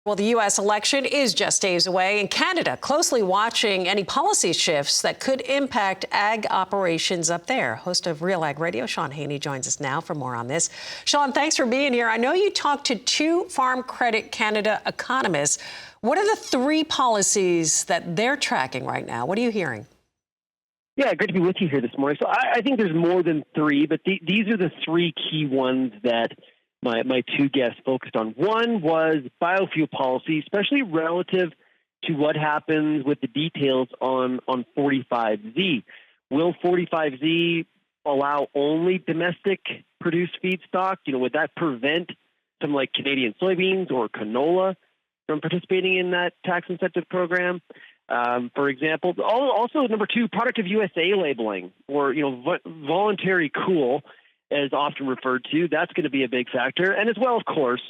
Well, the U.S. election is just days away, and Canada closely watching any policy shifts that could impact ag operations up there. Host of Real Ag Radio, Sean Haney, joins us now for more on this. Sean, thanks for being here. I know you talked to two Farm Credit Canada economists. What are the three policies that they're tracking right now? What are you hearing? Yeah, great to be with you here this morning. So I think there's more than three, but these are the three key ones that my two guests focused on. One was biofuel policy, especially relative to what happens with the details on 45Z. Will 45Z allow only domestic produced feedstock? Would that prevent some like Canadian soybeans or canola from participating in that tax incentive program? For example, also number two, product of USA labeling, or voluntary cool, as often referred to. That's going to be a big factor. And as well, of course,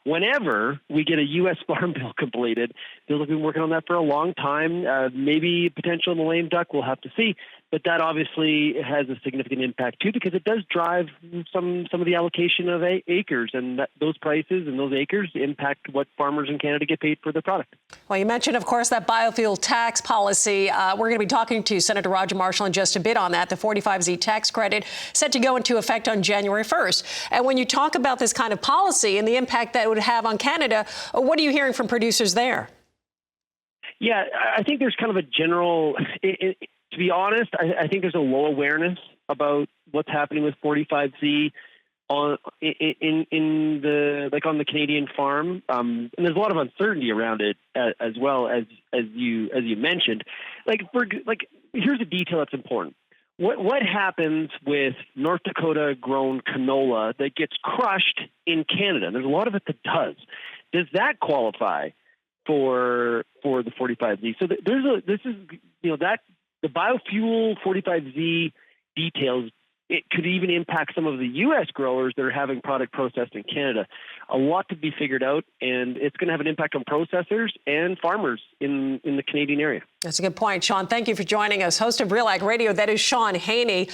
whenever we get a U.S. Farm Bill completed, they've been working on that for a long time. Maybe potential in the lame duck, we'll have to see. But that obviously has a significant impact, too, because it does drive some of the allocation of acres, and those prices and those acres impact what farmers in Canada get paid for their product. Well, you mentioned, of course, that biofuel tax policy. We're going to be talking to Senator Roger Marshall in just a bit on that. The 45Z tax credit set to go into effect on January 1st. And when you talk about this kind of policy and the impact that it would have on Canada, what are you hearing from producers there? Yeah, I think there's kind of a general... To be honest, I think there's a low awareness about what's happening with 45Z on the Canadian farm, and there's a lot of uncertainty around it as well as you mentioned. Here's a detail that's important. What happens with North Dakota grown canola that gets crushed in Canada? There's a lot of it that does. Does that qualify for the 45Z? So the biofuel 45Z details, it could even impact some of the U.S. growers that are having product processed in Canada. A lot to be figured out, and it's going to have an impact on processors and farmers in the Canadian area. That's a good point, Sean. Thank you for joining us. Host of Real Ag Radio, that is Sean Haney.